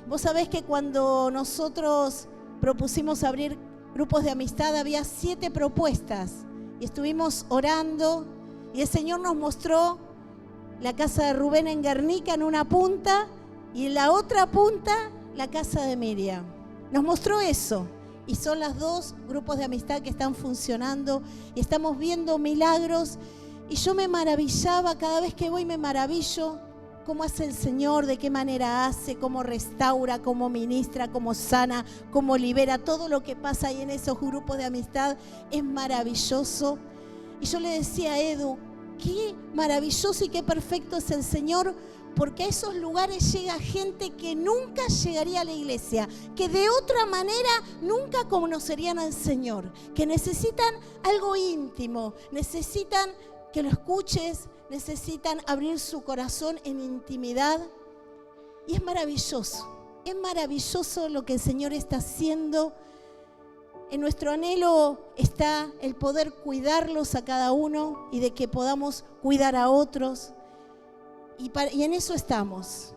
Vos sabés que cuando nosotros propusimos abrir grupos de amistad, había 7 propuestas. Y estuvimos orando y el Señor nos mostró la casa de Rubén en Guernica en una punta y en la otra punta la casa de Miriam. Nos mostró eso. Y son los 2 grupos de amistad que están funcionando y estamos viendo milagros. Y yo me maravillaba, cada vez que voy me maravillo cómo hace el Señor, de qué manera hace, cómo restaura, cómo ministra, cómo sana, cómo libera. Todo lo que pasa ahí en esos grupos de amistad es maravilloso. Y yo le decía a Edu, qué maravilloso y qué perfecto es el Señor, porque a esos lugares llega gente que nunca llegaría a la iglesia, que de otra manera nunca conocerían al Señor, que necesitan algo íntimo, necesitan que lo escuches, necesitan abrir su corazón en intimidad. Y es maravilloso lo que el Señor está haciendo. En nuestro anhelo está el poder cuidarlos a cada uno y de que podamos cuidar a otros. Y en eso estamos,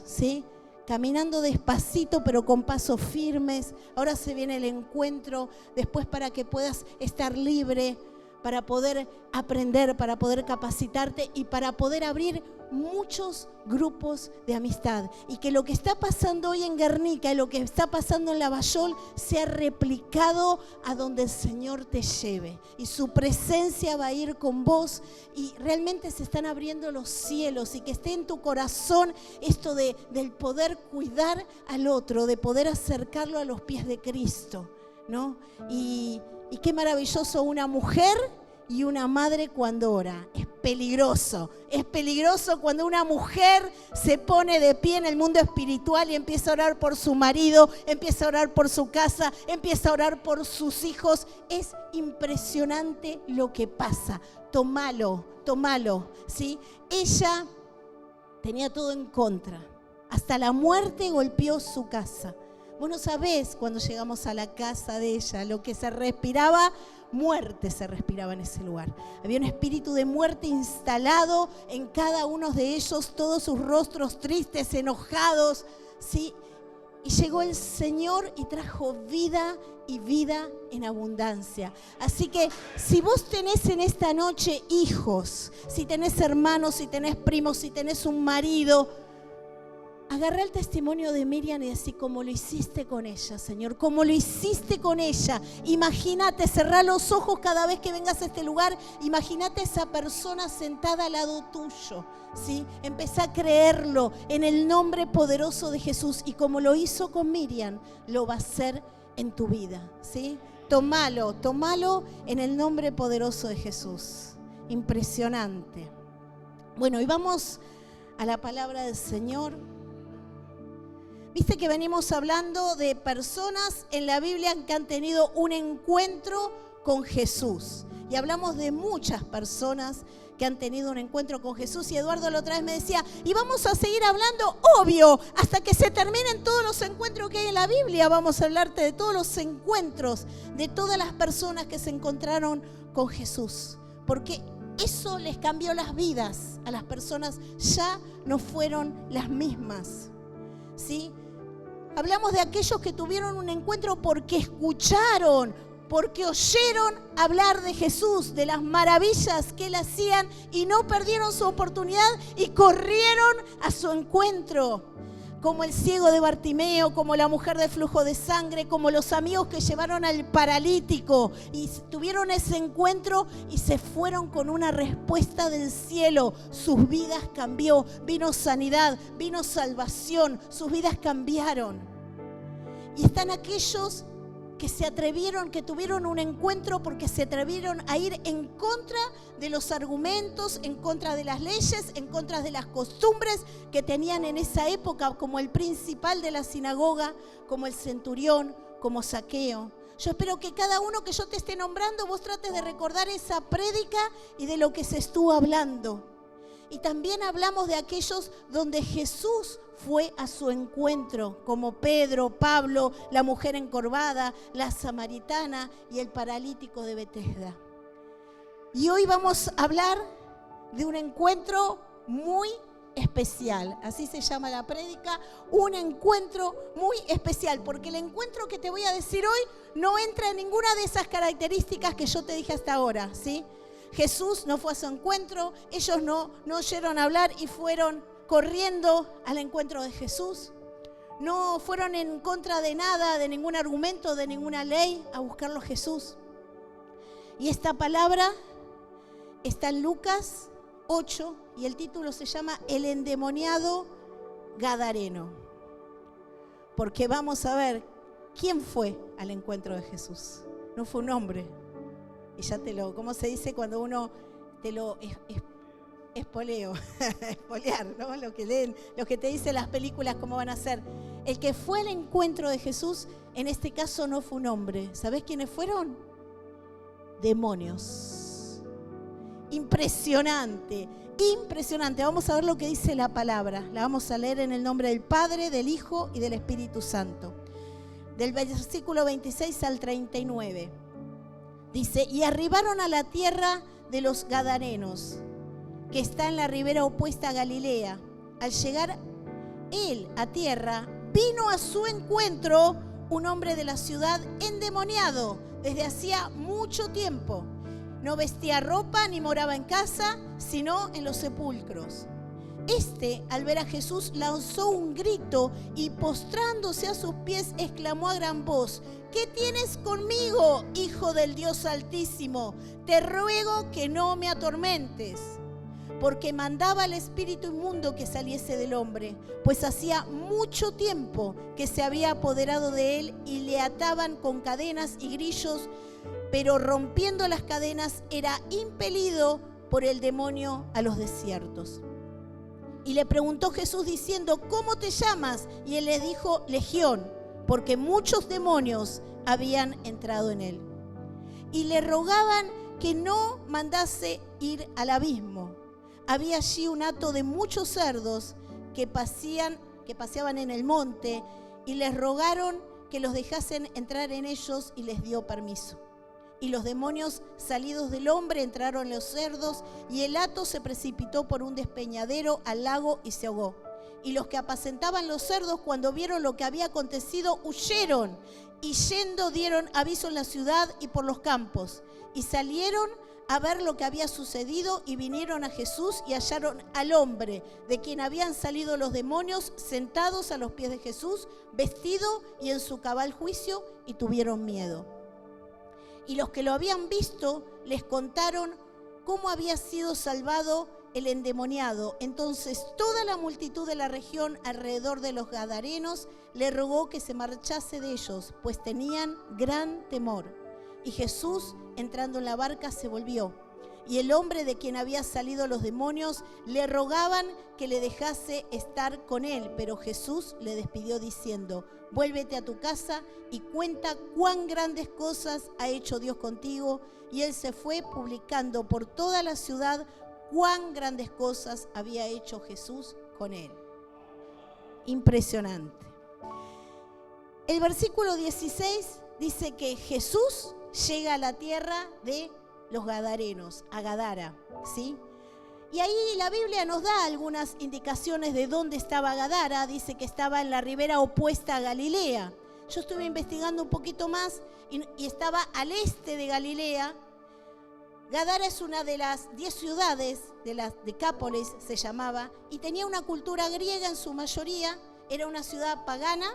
¿sí? Caminando despacito pero con pasos firmes. Ahora se viene el encuentro, después para que puedas estar libre, para poder aprender, para poder capacitarte y para poder abrir muchos grupos de amistad. Y que lo que está pasando hoy en Guernica y lo que está pasando en Lavallol sea replicado a donde el Señor te lleve. Y su presencia va a ir con vos y realmente se están abriendo los cielos y que esté en tu corazón esto del poder cuidar al otro, de poder acercarlo a los pies de Cristo, ¿no? Y qué maravilloso una mujer y una madre cuando ora. Es peligroso cuando una mujer se pone de pie en el mundo espiritual y empieza a orar por su marido, empieza a orar por su casa, empieza a orar por sus hijos. Es impresionante lo que pasa. Tómalo, ¿sí? Ella tenía todo en contra. Hasta la muerte golpeó su casa. Vos no sabés cuando llegamos a la casa de ella, lo que se respiraba, muerte se respiraba en ese lugar. Había un espíritu de muerte instalado en cada uno de ellos, todos sus rostros tristes, enojados, ¿sí? Y llegó el Señor y trajo vida y vida en abundancia. Así que si vos tenés en esta noche hijos, si tenés hermanos, si tenés primos, si tenés un marido, agarrá el testimonio de Miriam y así como lo hiciste con ella, Señor, como lo hiciste con ella. Imagínate, cerrá los ojos cada vez que vengas a este lugar. Imagínate esa persona sentada al lado tuyo, ¿sí? Empezá a creerlo en el nombre poderoso de Jesús. Y como lo hizo con Miriam, lo va a hacer en tu vida, ¿sí? Tómalo en el nombre poderoso de Jesús. Impresionante. Bueno, y vamos a la palabra del Señor. Viste que venimos hablando de personas en la Biblia que han tenido un encuentro con Jesús. Y hablamos de muchas personas que han tenido un encuentro con Jesús. Y Eduardo la otra vez me decía, y vamos a seguir hablando, obvio, hasta que se terminen todos los encuentros que hay en la Biblia. Vamos a hablarte de todos los encuentros, de todas las personas que se encontraron con Jesús. Porque eso les cambió las vidas a las personas, ya no fueron las mismas, ¿sí? Hablamos de aquellos que tuvieron un encuentro porque escucharon, porque oyeron hablar de Jesús, de las maravillas que Él hacían y no perdieron su oportunidad y corrieron a su encuentro. Como el ciego de Bartimeo, como la mujer de flujo de sangre, como los amigos que llevaron al paralítico y tuvieron ese encuentro y se fueron con una respuesta del cielo. Sus vidas cambió, vino sanidad, vino salvación, sus vidas cambiaron. Y están aquellos que se atrevieron, que tuvieron un encuentro porque se atrevieron a ir en contra de los argumentos, en contra de las leyes, en contra de las costumbres que tenían en esa época, como el principal de la sinagoga, como el centurión, como Zaqueo. Yo espero que cada uno que yo te esté nombrando, vos trates de recordar esa prédica y de lo que se estuvo hablando. Y también hablamos de aquellos donde Jesús fue a su encuentro, como Pedro, Pablo, la mujer encorvada, la samaritana y el paralítico de Betesda. Y hoy vamos a hablar de un encuentro muy especial. Así se llama la prédica, un encuentro muy especial, porque el encuentro que te voy a decir hoy no entra en ninguna de esas características que yo te dije hasta ahora, ¿sí? Jesús no fue a su encuentro, ellos no oyeron hablar y fueron corriendo al encuentro de Jesús. No fueron en contra de nada, de ningún argumento, de ninguna ley, a buscarlo a Jesús. Y esta palabra está en Lucas 8 y el título se llama El endemoniado Gadareno. Porque vamos a ver quién fue al encuentro de Jesús. No fue un hombre. Y ya ¿cómo se dice cuando uno te lo espolear, ¿no? Lo que leen, lo que te dicen las películas, cómo van a ser. El que fue al encuentro de Jesús, en este caso no fue un hombre. ¿Sabés quiénes fueron? Demonios. Impresionante, impresionante. Vamos a ver lo que dice la palabra. La vamos a leer en el nombre del Padre, del Hijo y del Espíritu Santo. Del versículo 26 al 39. Dice, y arribaron a la tierra de los Gadarenos, que está en la ribera opuesta a Galilea. Al llegar él a tierra, vino a su encuentro un hombre de la ciudad endemoniado desde hacía mucho tiempo. No vestía ropa ni moraba en casa, sino en los sepulcros. Este, al ver a Jesús, lanzó un grito y postrándose a sus pies, exclamó a gran voz: ¿qué tienes conmigo, Hijo del Dios Altísimo? Te ruego que no me atormentes. Porque mandaba al espíritu inmundo que saliese del hombre, pues hacía mucho tiempo que se había apoderado de él y le ataban con cadenas y grillos, pero rompiendo las cadenas era impelido por el demonio a los desiertos. Y le preguntó Jesús diciendo: ¿cómo te llamas? Y él le dijo: Legión, porque muchos demonios habían entrado en él. Y le rogaban que no mandase ir al abismo. Había allí un hato de muchos cerdos que paseaban en el monte, y les rogaron que los dejasen entrar en ellos, y les dio permiso. Y los demonios salidos del hombre entraron en los cerdos, y el hato se precipitó por un despeñadero al lago y se ahogó. Y los que apacentaban los cerdos, cuando vieron lo que había acontecido, huyeron, y yendo dieron aviso en la ciudad y por los campos. Y salieron a ver lo que había sucedido, y vinieron a Jesús y hallaron al hombre de quien habían salido los demonios sentados a los pies de Jesús, vestido y en su cabal juicio, y tuvieron miedo. Y los que lo habían visto les contaron cómo había sido salvado el endemoniado. Entonces toda la multitud de la región alrededor de los Gadarenos le rogó que se marchase de ellos, pues tenían gran temor. Y Jesús, entrando en la barca, se volvió. Y el hombre de quien había salido los demonios le rogaban que le dejase estar con él, pero Jesús le despidió diciendo: vuélvete a tu casa y cuenta cuán grandes cosas ha hecho Dios contigo. Y él se fue publicando por toda la ciudad cuán grandes cosas había hecho Jesús con él. Impresionante. El versículo 16 dice que Jesús llega a la tierra de los Gadarenos, a Gadara, ¿sí? Y ahí la Biblia nos da algunas indicaciones de dónde estaba Gadara. Dice que estaba en la ribera opuesta a Galilea. Yo estuve investigando un poquito más y estaba al este de Galilea. Gadara es una de las 10 ciudades, de las Decápolis se llamaba, y tenía una cultura griega en su mayoría. Era una ciudad pagana,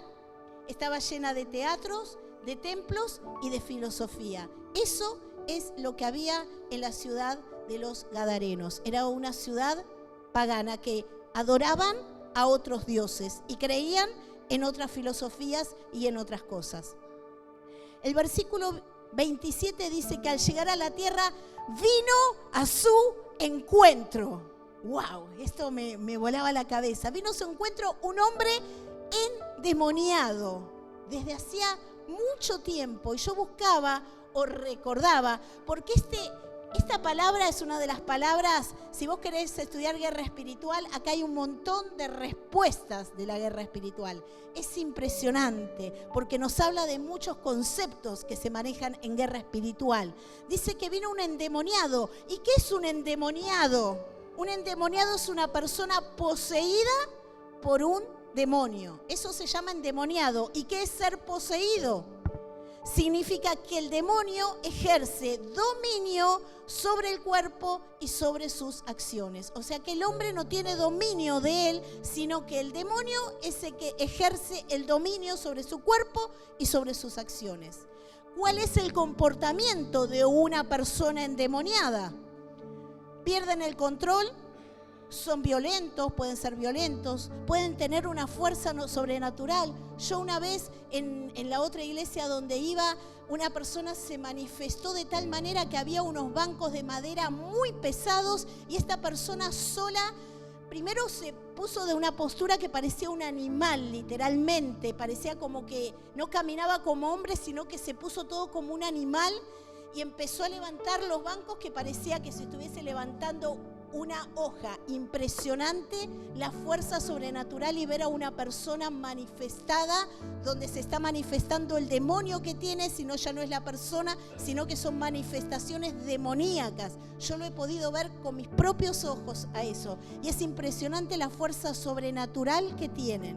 estaba llena de teatros, de templos y de filosofía. Eso es lo que había en la ciudad de los Gadarenos. Era una ciudad pagana que adoraban a otros dioses y creían en otras filosofías y en otras cosas. El versículo 27 dice que al llegar a la tierra vino a su encuentro. ¡Wow! Esto me volaba la cabeza. Vino a su encuentro un hombre endemoniado desde hacía mucho tiempo. Y yo buscaba o recordaba, porque esta palabra es una de las palabras, si vos querés estudiar guerra espiritual, acá hay un montón de respuestas de la guerra espiritual. Es impresionante, porque nos habla de muchos conceptos que se manejan en guerra espiritual. Dice que vino un endemoniado. ¿Y qué es un endemoniado? Un endemoniado es una persona poseída por un demonio. Eso se llama endemoniado. ¿Y qué es ser poseído? Significa que el demonio ejerce dominio sobre el cuerpo y sobre sus acciones. O sea que el hombre no tiene dominio de él, sino que el demonio es el que ejerce el dominio sobre su cuerpo y sobre sus acciones. ¿Cuál es el comportamiento de una persona endemoniada? Pierden el control, son violentos, pueden ser violentos, pueden tener una fuerza sobrenatural. Yo una vez en la otra iglesia donde iba, una persona se manifestó de tal manera que había unos bancos de madera muy pesados y esta persona sola primero se puso de una postura que parecía un animal, literalmente. Parecía como que no caminaba como hombre, sino que se puso todo como un animal y empezó a levantar los bancos que parecía que se estuviese levantando una hoja. Impresionante la fuerza sobrenatural y ver a una persona manifestada, donde se está manifestando el demonio que tiene, sino ya no es la persona, sino que son manifestaciones demoníacas. Yo lo he podido ver con mis propios ojos a eso. Y es impresionante la fuerza sobrenatural que tienen.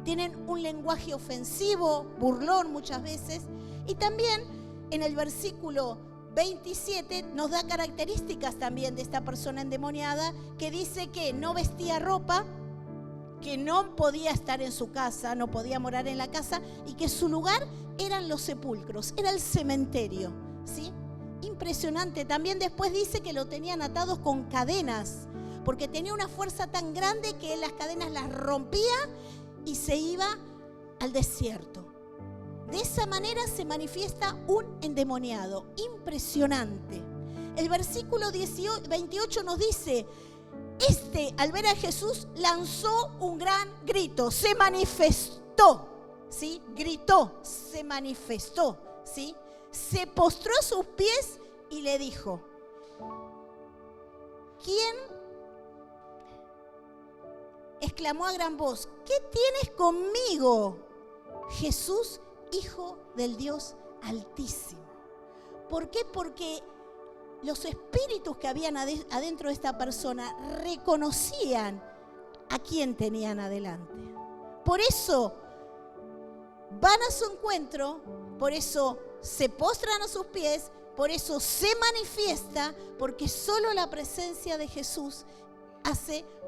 Tienen un lenguaje ofensivo, burlón muchas veces. Y también en el versículo 27 nos da características también de esta persona endemoniada, que dice que no vestía ropa, que no podía estar en su casa, no podía morar en la casa y que su lugar eran los sepulcros, era el cementerio, ¿sí? Impresionante. También después dice que lo tenían atados con cadenas, porque tenía una fuerza tan grande que él las cadenas las rompía y se iba al desierto. De esa manera se manifiesta un endemoniado. Impresionante. El versículo 28 nos dice, al ver a Jesús, lanzó un gran grito. Se manifestó, ¿sí? Gritó, se manifestó, ¿sí? Se postró a sus pies y le dijo, ¿quién? Exclamó a gran voz, ¿qué tienes conmigo, Jesús, Hijo del Dios Altísimo? ¿Por qué? Porque los espíritus que habían adentro de esta persona reconocían a quién tenían adelante. Por eso van a su encuentro, por eso se postran a sus pies, por eso se manifiesta, porque solo la presencia de Jesús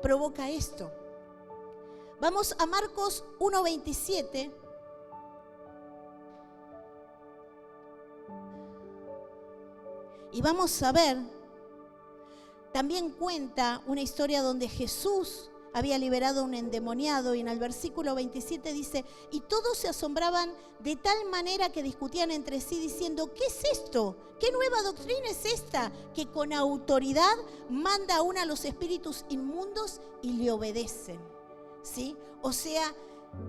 provoca esto. Vamos a Marcos 1:27. Y vamos a ver, también cuenta una historia donde Jesús había liberado a un endemoniado y en el versículo 27 dice, y todos se asombraban de tal manera que discutían entre sí diciendo, ¿qué es esto? ¿Qué nueva doctrina es esta? Que con autoridad manda aún a los espíritus inmundos y le obedecen, ¿sí? O sea,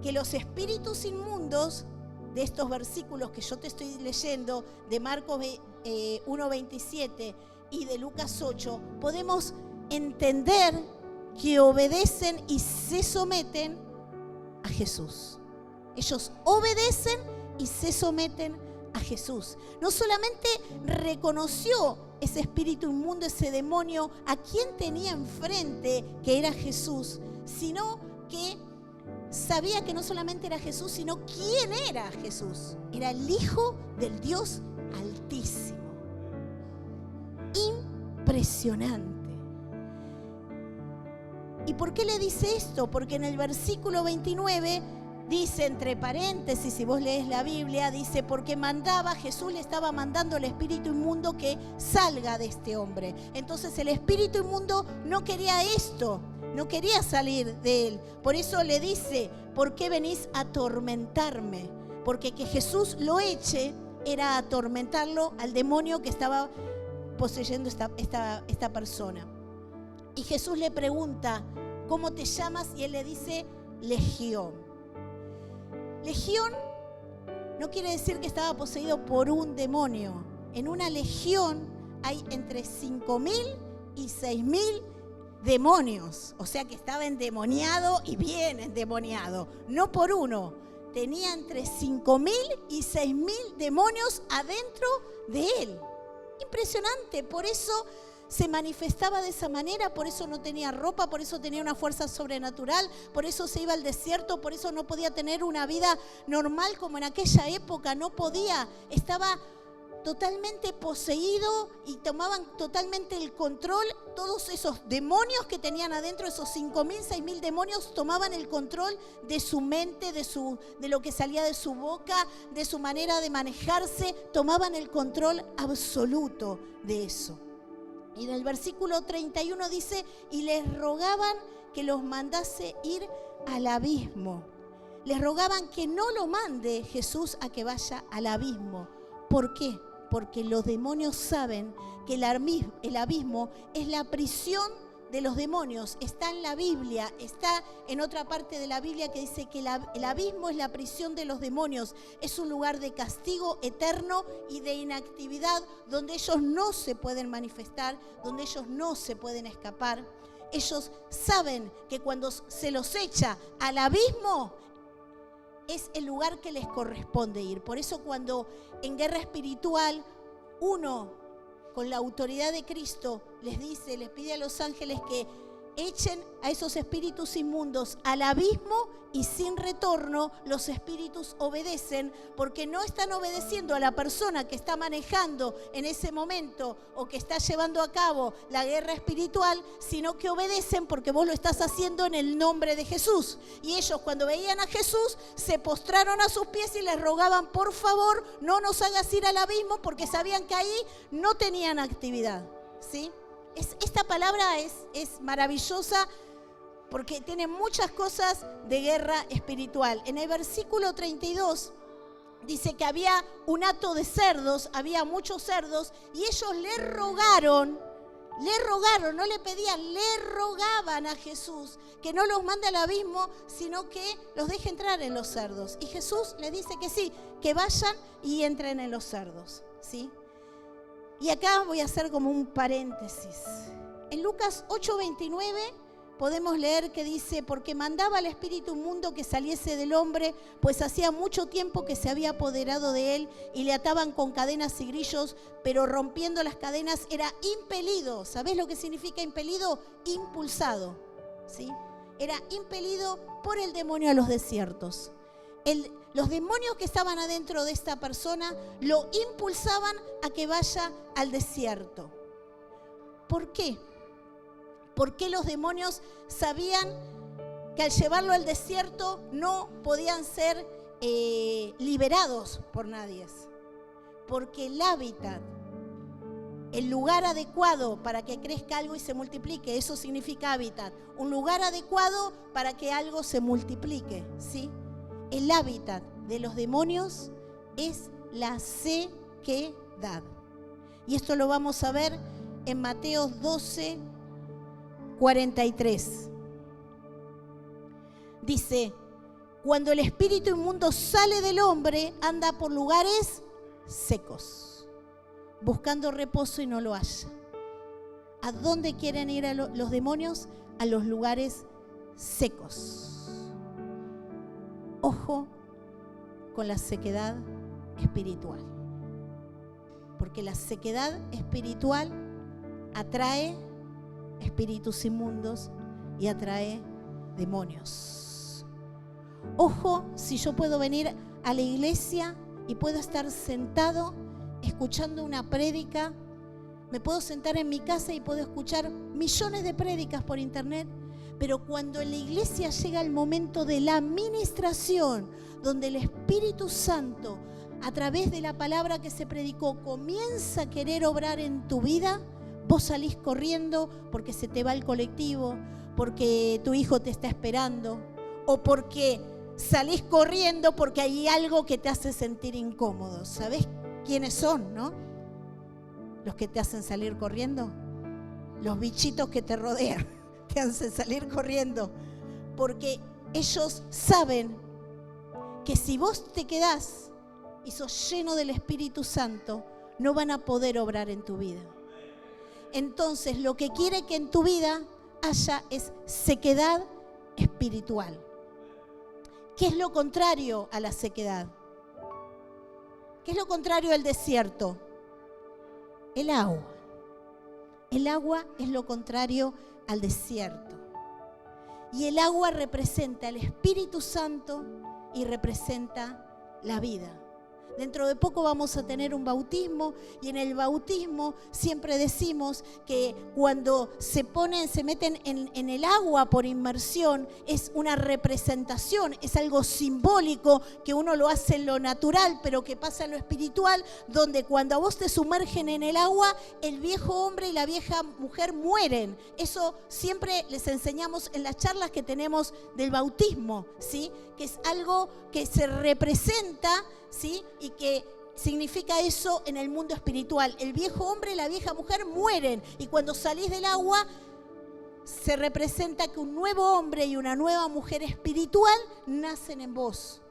que los espíritus inmundos de estos versículos que yo te estoy leyendo, de Marcos 1:27 y de Lucas 8, podemos entender que obedecen y se someten a Jesús. Ellos obedecen y se someten a Jesús. No solamente reconoció ese espíritu inmundo, ese demonio, a quien tenía enfrente, que era Jesús, sino que sabía que no solamente era Jesús, sino quién era Jesús. Era el Hijo del Dios Altísimo. Impresionante. ¿Y por qué le dice esto? Porque en el versículo 29 dice, entre paréntesis, si vos lees la Biblia, dice, porque Jesús le estaba mandando al espíritu inmundo que salga de este hombre. Entonces el espíritu inmundo no quería esto, no quería salir de él. Por eso le dice, ¿por qué venís a atormentarme? Porque que Jesús lo eche era atormentarlo al demonio que estaba poseyendo esta persona. Y Jesús le pregunta, ¿cómo te llamas? Y él le dice, Legión. Legión no quiere decir que estaba poseído por un demonio. En una legión hay entre 5.000 y 6.000 demonios. O sea que estaba endemoniado y bien endemoniado. No por uno. Tenía entre 5.000 y 6.000 demonios adentro de él. Impresionante. Por eso se manifestaba de esa manera, por eso no tenía ropa, por eso tenía una fuerza sobrenatural, por eso se iba al desierto, por eso no podía tener una vida normal como en aquella época, no podía, estaba totalmente poseído y tomaban totalmente el control. Todos esos demonios que tenían adentro, esos 5.000, 6.000 demonios, tomaban el control de su mente, de lo que salía de su boca, de su manera de manejarse, tomaban el control absoluto de eso. Y en el versículo 31 dice, y les rogaban que los mandase ir al abismo. Les rogaban que no lo mande Jesús a que vaya al abismo. ¿Por qué? Porque los demonios saben que el abismo es la prisión de los demonios. Está en la Biblia, está en otra parte de la Biblia que dice que el abismo es la prisión de los demonios. Es un lugar de castigo eterno y de inactividad donde ellos no se pueden manifestar, donde ellos no se pueden escapar. Ellos saben que cuando se los echa al abismo, es el lugar que les corresponde ir. Por eso cuando en guerra espiritual uno con la autoridad de Cristo les pide a los ángeles que echen a esos espíritus inmundos al abismo y sin retorno, los espíritus obedecen porque no están obedeciendo a la persona que está manejando en ese momento o que está llevando a cabo la guerra espiritual, sino que obedecen porque vos lo estás haciendo en el nombre de Jesús. Y ellos cuando veían a Jesús se postraron a sus pies y les rogaban, por favor, no nos hagas ir al abismo, porque sabían que ahí no tenían actividad, ¿sí? Esta palabra es maravillosa porque tiene muchas cosas de guerra espiritual. En el versículo 32 dice que había un hato de cerdos, había muchos cerdos, y ellos le rogaron, no le pedían, le rogaban a Jesús que no los mande al abismo, sino que los deje entrar en los cerdos. Y Jesús les dice que sí, que vayan y entren en los cerdos, ¿sí? Y acá voy a hacer como un paréntesis. En Lucas 8:29 podemos leer que dice, porque mandaba al espíritu inmundo que saliese del hombre, pues hacía mucho tiempo que se había apoderado de él y le ataban con cadenas y grillos, pero rompiendo las cadenas era impelido. ¿Sabés lo que significa impelido? Impulsado, ¿sí? Era impelido por el demonio a los desiertos. Los demonios que estaban adentro de esta persona lo impulsaban a que vaya al desierto. ¿Por qué? Porque los demonios sabían que al llevarlo al desierto no podían ser liberados por nadie. Porque el hábitat, el lugar adecuado para que crezca algo y se multiplique, eso significa hábitat. Un lugar adecuado para que algo se multiplique, ¿sí? El hábitat de los demonios es la sequedad. Y esto lo vamos a ver en Mateo 12:43. Dice, cuando el espíritu inmundo sale del hombre, anda por lugares secos, buscando reposo y no lo halla. ¿A dónde quieren ir los demonios? A los lugares secos. Ojo con la sequedad espiritual, porque la sequedad espiritual atrae espíritus inmundos y atrae demonios. Ojo, si yo puedo venir a la iglesia y puedo estar sentado escuchando una prédica, me puedo sentar en mi casa y puedo escuchar millones de prédicas por internet, pero cuando en la iglesia llega el momento de la ministración, donde el Espíritu Santo, a través de la palabra que se predicó, comienza a querer obrar en tu vida, vos salís corriendo porque se te va el colectivo, porque tu hijo te está esperando, o porque salís corriendo porque hay algo que te hace sentir incómodo. ¿Sabés quiénes son, no? Los que te hacen salir corriendo, los bichitos que te rodean, te hacen salir corriendo, porque ellos saben que si vos te quedás y sos lleno del Espíritu Santo, no van a poder obrar en tu vida. Entonces, lo que quiere que en tu vida haya es sequedad espiritual. ¿Qué es lo contrario a la sequedad? ¿Qué es lo contrario al desierto? El agua. El agua es lo contrario al desierto. Y el agua representa el Espíritu Santo y representa la vida. Dentro de poco vamos a tener un bautismo y en el bautismo siempre decimos que cuando se meten en el agua por inmersión es una representación, es algo simbólico que uno lo hace en lo natural, pero que pasa en lo espiritual, donde cuando a vos te sumergen en el agua, el viejo hombre y la vieja mujer mueren. Eso siempre les enseñamos en las charlas que tenemos del bautismo, ¿sí? Que es algo que se representa, ¿sí? Y que significa eso en el mundo espiritual. El viejo hombre y la vieja mujer mueren y cuando salís del agua se representa que un nuevo hombre y una nueva mujer espiritual nacen en vos,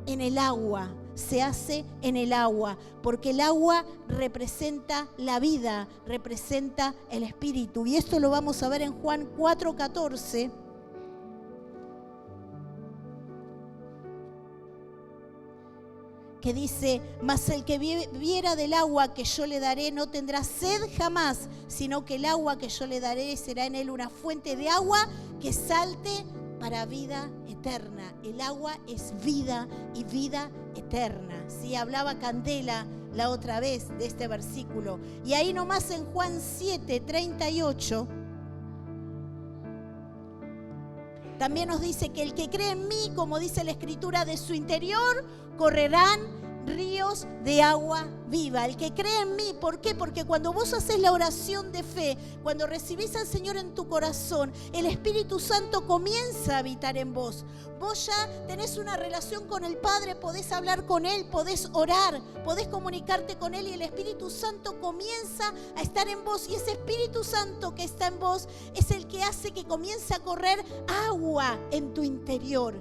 en el agua. Se hace en el agua, porque el agua representa la vida, representa el espíritu. Y esto lo vamos a ver en Juan 4:14. Que dice, mas el que bebiera del agua que yo le daré no tendrá sed jamás, sino que el agua que yo le daré será en él una fuente de agua que salte para vida eterna. El agua es vida y vida eterna. ¿Sí? Hablaba Candela la otra vez de este versículo. Y ahí nomás en Juan 7:38 también nos dice que el que cree en mí, como dice la Escritura, de su interior correrán ríos de agua viva. El que cree en mí, ¿por qué? Porque cuando vos haces la oración de fe, cuando recibís al Señor en tu corazón, el Espíritu Santo comienza a habitar en vos. Vos ya tenés una relación con el Padre, podés hablar con Él, podés orar, podés comunicarte con Él y el Espíritu Santo comienza a estar en vos. Y ese Espíritu Santo que está en vos es el que hace que comience a correr agua en tu interior.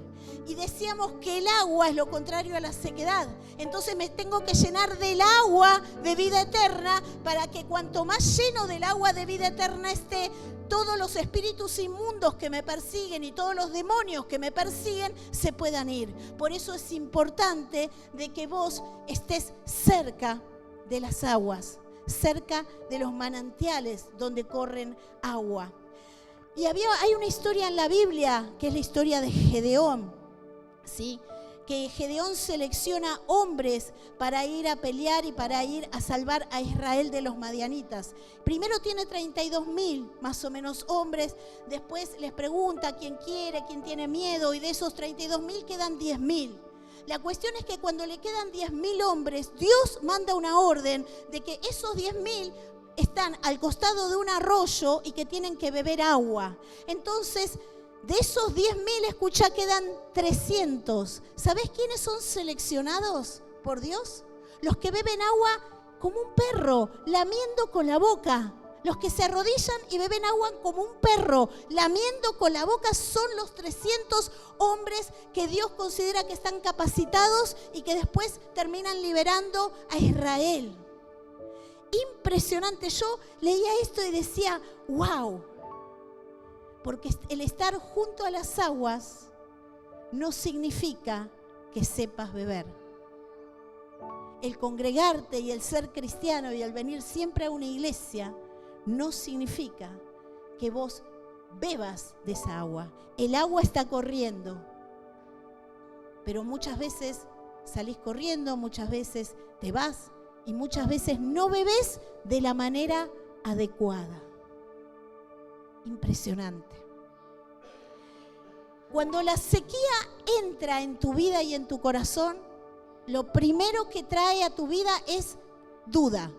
Y decíamos que el agua es lo contrario a la sequedad. Entonces me tengo que llenar del agua de vida eterna para que cuanto más lleno del agua de vida eterna esté, todos los espíritus inmundos que me persiguen y todos los demonios que me persiguen se puedan ir. Por eso es importante de que vos estés cerca de las aguas, cerca de los manantiales donde corren agua. Y hay una historia en la Biblia que es la historia de Gedeón, ¿sí? Que Gedeón selecciona hombres para ir a pelear y para ir a salvar a Israel de los madianitas. Primero tiene 32.000 más o menos hombres, después les pregunta quién quiere, quién tiene miedo, y de esos 32.000 quedan 10.000. La cuestión es que cuando le quedan 10.000 hombres, Dios manda una orden de que esos 10.000 están al costado de un arroyo y que tienen que beber agua. Entonces, de esos 10.000, escucha, quedan 300. ¿Sabés quiénes son seleccionados por Dios? Los que beben agua como un perro, lamiendo con la boca. Los que se arrodillan y beben agua como un perro, lamiendo con la boca, son los 300 hombres que Dios considera que están capacitados y que después terminan liberando a Israel. Impresionante. Yo leía esto y decía, wow. Porque el estar junto a las aguas no significa que sepas beber. El congregarte y el ser cristiano y el venir siempre a una iglesia no significa que vos bebas de esa agua. El agua está corriendo, pero muchas veces salís corriendo, muchas veces te vas y muchas veces no bebés de la manera adecuada. Impresionante. Cuando la sequía entra en tu vida y en tu corazón, lo primero que trae a tu vida es duda.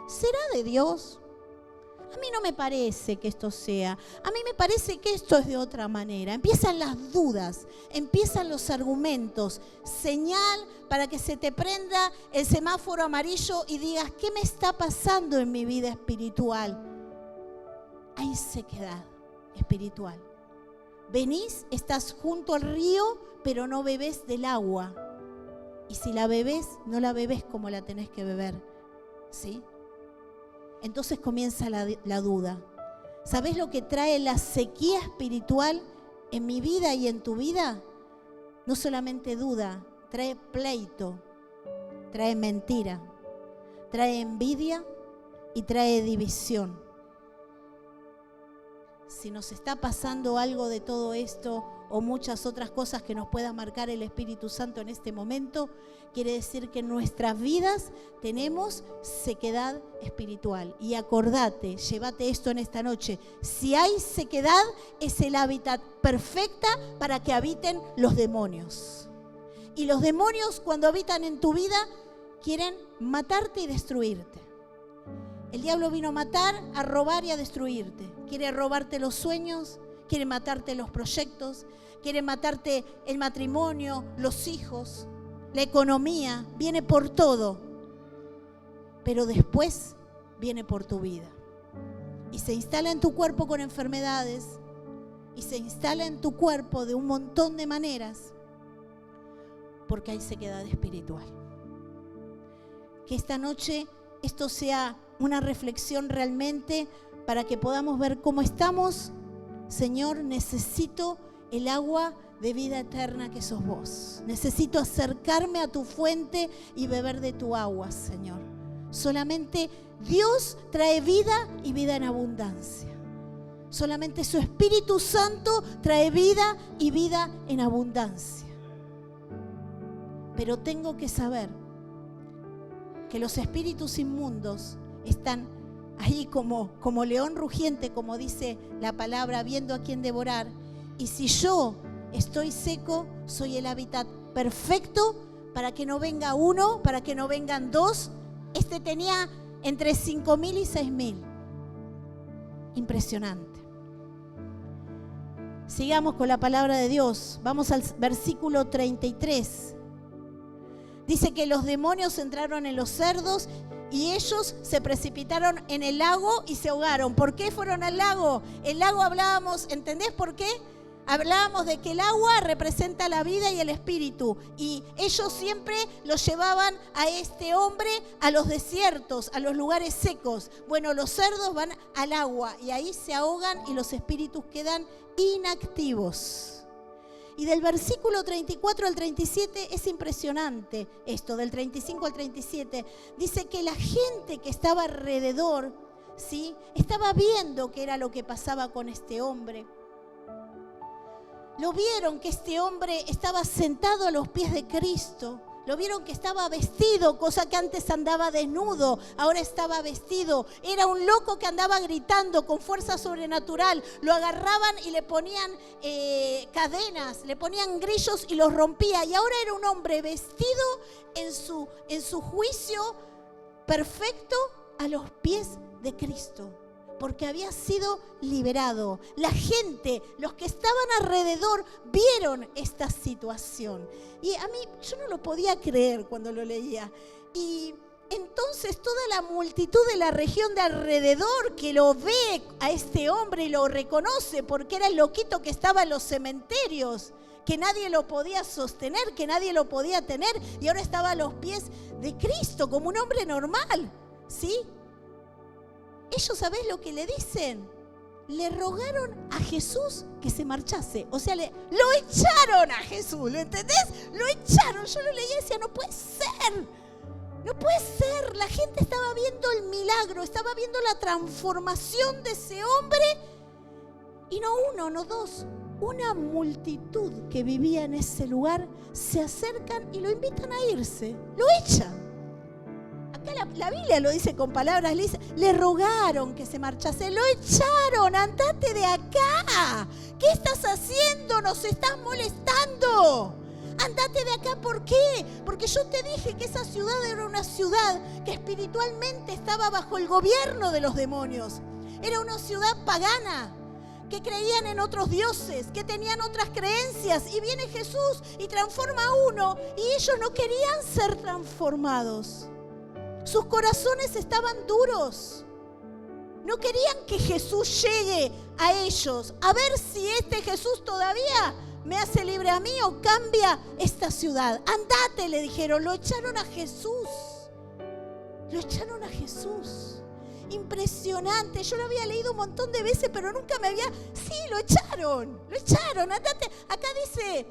¿Será de Dios? A mí no me parece que esto sea. A mí me parece que esto es de otra manera. Empiezan las dudas, empiezan los argumentos. Señal para que se te prenda el semáforo amarillo y digas, ¿qué me está pasando en mi vida espiritual? Hay sequedad espiritual. Venís, estás junto al río, pero no bebés del agua. Y si la bebés, no la bebés como la tenés que beber. ¿Sí? Entonces comienza la duda. ¿Sabés lo que trae la sequía espiritual en mi vida y en tu vida? No solamente duda, trae pleito, trae mentira, trae envidia, y trae división. Si nos está pasando algo de todo esto o muchas otras cosas que nos pueda marcar el Espíritu Santo en este momento, quiere decir que en nuestras vidas tenemos sequedad espiritual. Y acordate, llévate esto en esta noche, si hay sequedad es el hábitat perfecta para que habiten los demonios. Y los demonios cuando habitan en tu vida quieren matarte y destruirte. El diablo vino a matar, a robar y a destruirte. Quiere robarte los sueños, quiere matarte los proyectos, quiere matarte el matrimonio, los hijos, la economía. Viene por todo, pero después viene por tu vida. Y se instala en tu cuerpo con enfermedades y se instala en tu cuerpo de un montón de maneras porque hay sequedad espiritual. Que esta noche esto sea una reflexión realmente para que podamos ver cómo estamos. Señor, necesito el agua de vida eterna que sos vos. Necesito acercarme a tu fuente y beber de tu agua, Señor. Solamente Dios trae vida y vida en abundancia. Solamente su Espíritu Santo trae vida y vida en abundancia. Pero tengo que saber que los espíritus inmundos están ahí como león rugiente, como dice la palabra, viendo a quién devorar. Y si yo estoy seco, soy el hábitat perfecto para que no venga uno, para que no vengan dos. Este tenía entre 5.000 y 6.000. Impresionante. Sigamos con la palabra de Dios. Vamos al versículo 33. Dice que los demonios entraron en los cerdos y ellos se precipitaron en el lago y se ahogaron. ¿Por qué fueron al lago? El lago hablábamos, ¿entendés por qué? Hablábamos de que el agua representa la vida y el espíritu. Y ellos siempre los llevaban a este hombre a los desiertos, a los lugares secos. Bueno, los cerdos van al agua y ahí se ahogan y los espíritus quedan inactivos. Y del versículo 34 al 37 es impresionante esto, del 35 al 37. Dice que la gente que estaba alrededor, ¿sí?, estaba viendo qué era lo que pasaba con este hombre. Lo vieron que este hombre estaba sentado a los pies de Cristo. Lo vieron que estaba vestido, cosa que antes andaba desnudo, ahora estaba vestido. Era un loco que andaba gritando con fuerza sobrenatural. Lo agarraban y le ponían cadenas, le ponían grillos y los rompía. Y ahora era un hombre vestido en su juicio perfecto a los pies de Cristo, porque había sido liberado. La gente, los que estaban alrededor, vieron esta situación. Y a mí, yo no lo podía creer cuando lo leía. Y entonces toda la multitud de la región de alrededor que lo ve a este hombre y lo reconoce, porque era el loquito que estaba en los cementerios, que nadie lo podía sostener, que nadie lo podía tener, y ahora estaba a los pies de Cristo como un hombre normal, ¿sí? Ellos, ¿sabés lo que le dicen? Le rogaron a Jesús que se marchase. O sea, lo echaron a Jesús, ¿lo entendés? Lo echaron. Yo lo leía y decía, no puede ser. No puede ser. La gente estaba viendo el milagro, estaba viendo la transformación de ese hombre. Y no uno, no dos. Una multitud que vivía en ese lugar se acercan y lo invitan a irse. Lo echan. Acá la Biblia lo dice con palabras, le rogaron que se marchase, lo echaron, andate de acá. ¿Qué estás haciendo? Nos estás molestando. Andate de acá, ¿por qué? Porque yo te dije que esa ciudad era una ciudad que espiritualmente estaba bajo el gobierno de los demonios. Era una ciudad pagana, que creían en otros dioses, que tenían otras creencias. Y viene Jesús y transforma a uno y ellos no querían ser transformados. Sus corazones estaban duros. No querían que Jesús llegue a ellos. A ver si este Jesús todavía me hace libre a mí o cambia esta ciudad. Andate, le dijeron. Lo echaron a Jesús. Lo echaron a Jesús. Impresionante. Yo lo había leído un montón de veces, pero nunca me había... Sí, lo echaron. Lo echaron. Andate. Acá dice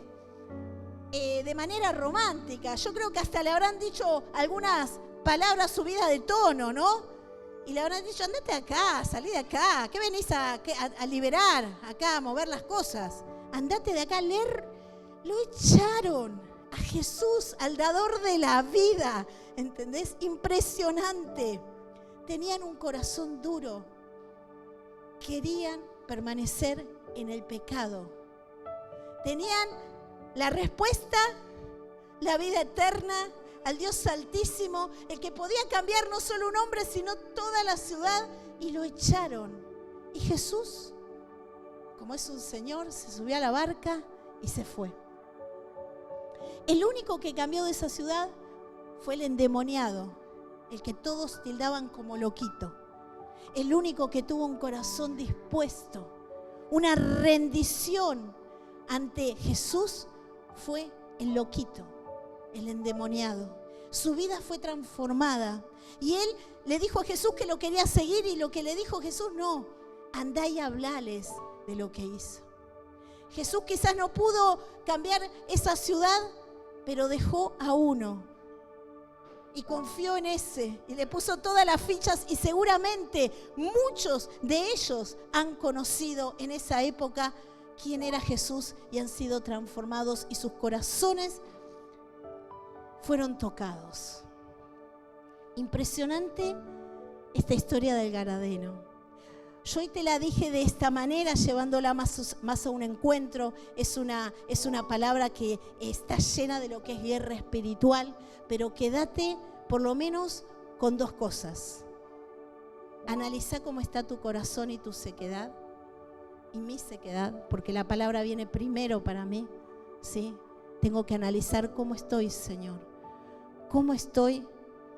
de manera romántica. Yo creo que hasta le habrán dicho algunas palabras subidas de tono, ¿no? Y le habrán dicho, andate acá, salí de acá, ¿qué venís a liberar acá, a mover las cosas? Andate de acá, leer. Lo echaron a Jesús, al dador de la vida, ¿entendés? Impresionante. Tenían un corazón duro, querían permanecer en el pecado. Tenían la respuesta, la vida eterna, al Dios Altísimo, el que podía cambiar no solo un hombre, sino toda la ciudad, y lo echaron. Y Jesús, como es un Señor, se subió a la barca y se fue. El único que cambió de esa ciudad fue el endemoniado, el que todos tildaban como loquito. El único que tuvo un corazón dispuesto, una rendición ante Jesús, fue el loquito, el endemoniado. Su vida fue transformada y él le dijo a Jesús que lo quería seguir, y lo que le dijo Jesús, no, andá y hablales de lo que hizo. Jesús quizás no pudo cambiar esa ciudad, pero dejó a uno y confió en ese y le puso todas las fichas, y seguramente muchos de ellos han conocido en esa época quién era Jesús y han sido transformados y sus corazones fueron tocados. Impresionante esta historia del Gadareno. Yo hoy te la dije de esta manera, llevándola más a un encuentro. Es una palabra que está llena de lo que es guerra espiritual, pero quédate por lo menos con dos cosas. Analiza cómo está tu corazón y tu sequedad, y mi sequedad, porque la palabra viene primero para mí, ¿sí? Tengo que analizar cómo estoy, Señor. ¿Cómo estoy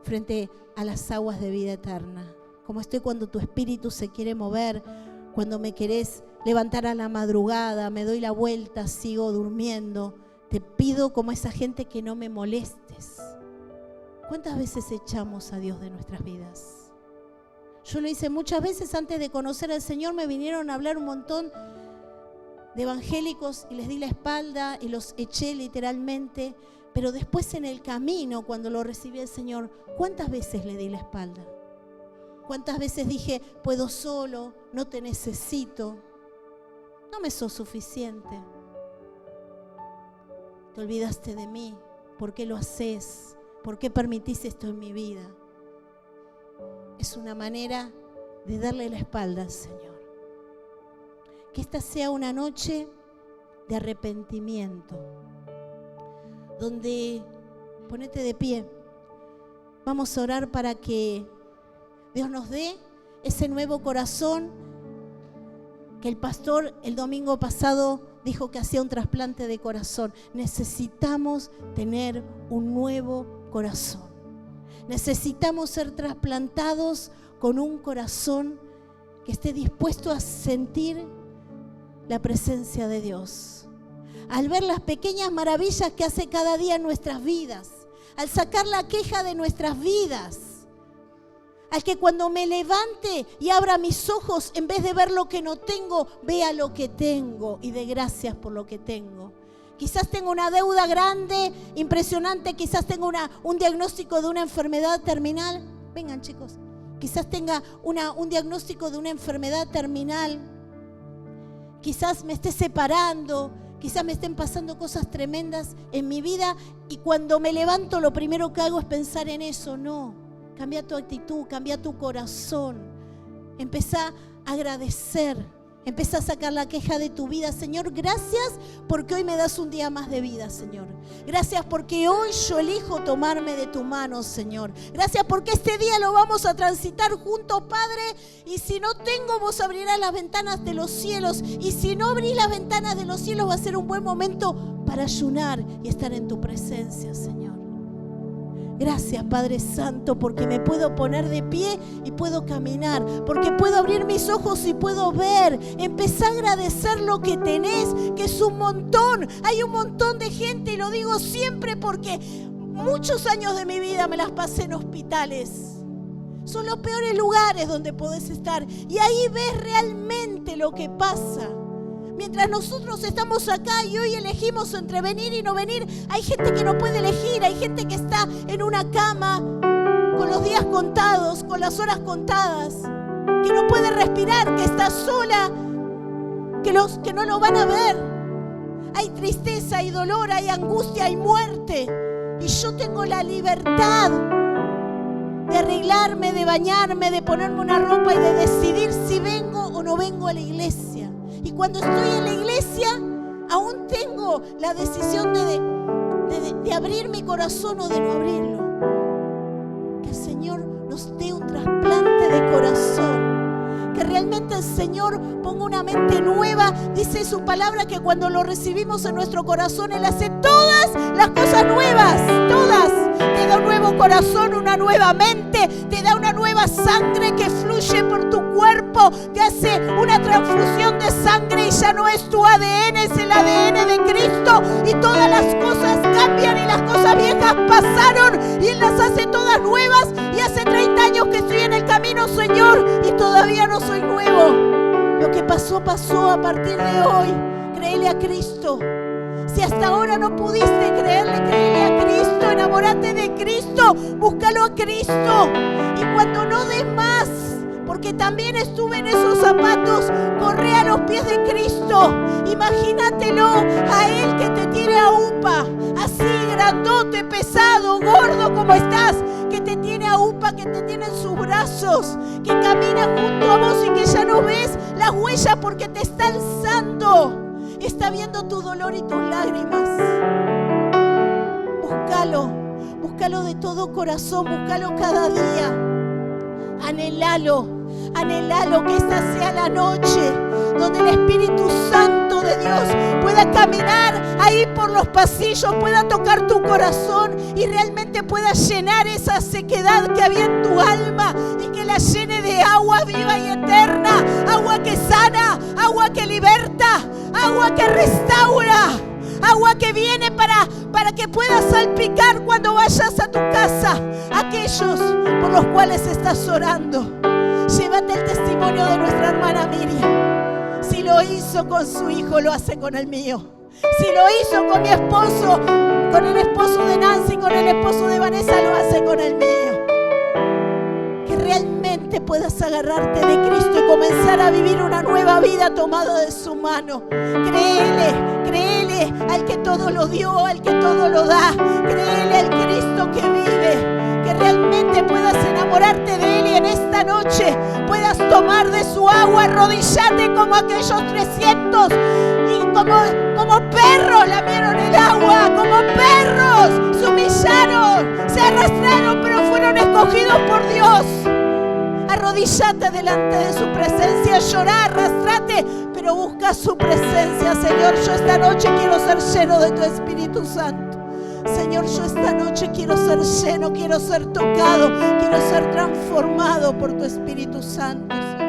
frente a las aguas de vida eterna? ¿Cómo estoy cuando tu espíritu se quiere mover? Cuando me querés levantar a la madrugada, me doy la vuelta, sigo durmiendo. Te pido como esa gente que no me molestes. ¿Cuántas veces echamos a Dios de nuestras vidas? Yo lo hice muchas veces. Antes de conocer al Señor me vinieron a hablar un montón de evangélicos y les di la espalda y los eché literalmente. Pero después en el camino, cuando lo recibí al Señor, ¿cuántas veces le di la espalda? ¿Cuántas veces dije, puedo solo, no te necesito, no me sos suficiente? Te olvidaste de mí. ¿Por qué lo haces? ¿Por qué permitís esto en mi vida? Es una manera de darle la espalda al Señor. Que esta sea una noche de arrepentimiento, donde, ponete de pie, vamos a orar para que Dios nos dé ese nuevo corazón que el pastor el domingo pasado dijo que hacía un trasplante de corazón. Necesitamos tener un nuevo corazón. Necesitamos ser trasplantados con un corazón que esté dispuesto a sentir la presencia de Dios. Al ver las pequeñas maravillas que hace cada día en nuestras vidas, al sacar la queja de nuestras vidas, al que cuando me levante y abra mis ojos, en vez de ver lo que no tengo, vea lo que tengo y dé gracias por lo que tengo. Quizás tengo una deuda grande, impresionante, quizás tengo un diagnóstico de una enfermedad terminal. Vengan, chicos. Quizás tenga un diagnóstico de una enfermedad terminal. Quizás me esté separando, quizás me estén pasando cosas tremendas en mi vida, y cuando me levanto lo primero que hago es pensar en eso. No. Cambia tu actitud, cambia tu corazón. Empezá a agradecer. Empezá a sacar la queja de tu vida. Señor, gracias porque hoy me das un día más de vida, Señor. Gracias porque hoy yo elijo tomarme de tu mano, Señor. Gracias porque este día lo vamos a transitar juntos, Padre. Y si no tengo, vos abrirás las ventanas de los cielos. Y si no abrís las ventanas de los cielos, va a ser un buen momento para ayunar y estar en tu presencia, Señor. Gracias, Padre Santo, porque me puedo poner de pie y puedo caminar, porque puedo abrir mis ojos y puedo ver. Empezá a agradecer lo que tenés, que es un montón. Hay un montón de gente, y lo digo siempre porque muchos años de mi vida me las pasé en hospitales. Son los peores lugares donde podés estar, y ahí ves realmente lo que pasa. Mientras nosotros estamos acá y hoy elegimos entre venir y no venir, hay gente que no puede elegir, hay gente que está en una cama con los días contados, con las horas contadas, que no puede respirar, que está sola, que no lo van a ver. Hay tristeza, hay dolor, hay angustia, hay muerte. Y yo tengo la libertad de arreglarme, de bañarme, de ponerme una ropa y de decidir si vengo o no vengo a la iglesia. Y cuando estoy en la iglesia, aún tengo la decisión de abrir mi corazón o de no abrirlo. Que el Señor nos dé un trasplante de corazón. Que realmente el Señor ponga una mente nueva. Dice su palabra que cuando lo recibimos en nuestro corazón, Él hace todas las cosas nuevas. Todas. Te da un nuevo corazón, una nueva mente. Te da una nueva sangre que fluye por tu cuerpo. Te hace una transfusión de sangre y ya no es tu ADN, es el ADN de Cristo. Y todas las cosas cambian y las cosas viejas pasaron y Él las hace todas nuevas. Y hace 30 años que estoy en el camino, Señor, y todavía no soy nuevo. Lo que pasó, pasó. A partir de hoy, créele a Cristo. Si hasta ahora no pudiste creerle, créele a Cristo. Enamórate de Cristo. Búscalo a Cristo. Y cuando no des más, porque también estuve en esos zapatos, corre a los pies de Cristo. Imagínatelo a Él que te tiene a upa, así grandote, pesado, gordo como estás, que te tiene a upa, que te tiene en sus brazos, que camina junto a vos y que ya no ves las huellas porque te está alzando. Está viendo tu dolor y tus lágrimas. Búscalo, búscalo de todo corazón, búscalo cada día. Anhelalo, anhelalo, que esta sea la noche donde el Espíritu Santo de Dios pueda caminar ahí por los pasillos, pueda tocar tu corazón y realmente pueda llenar esa sequedad que había en tu alma y que la llene de agua viva y eterna, agua que sana, agua que liberta, agua que restaura, agua que viene para que puedas salpicar cuando vayas a tu casa aquellos por los cuales estás orando. Llévate el testimonio de nuestra hermana Miriam. Si lo hizo con su hijo, lo hace con el mío. Si lo hizo con mi esposo, con el esposo de Nancy, con el esposo de Vanessa, lo hace con el mío. Que realmente puedas agarrarte de Cristo y comenzar a vivir una nueva vida tomada de su mano. Créele, créele al que todo lo dio, al que todo lo da. Créele al Cristo que vive. Que realmente puedas enamorarte de Él y en esta noche puedas tomar de su agua, arrodillarte como aquellos 300 y como perros lamieron el agua, como perros se humillaron, se arrastraron, pero fueron escogidos por Dios. Arrodillate delante de su presencia, llorá, arrastrate, pero busca su presencia. Señor, yo esta noche quiero ser lleno de tu Espíritu Santo. Señor, yo esta noche quiero ser lleno, quiero ser tocado, quiero ser transformado por tu Espíritu Santo, Señor.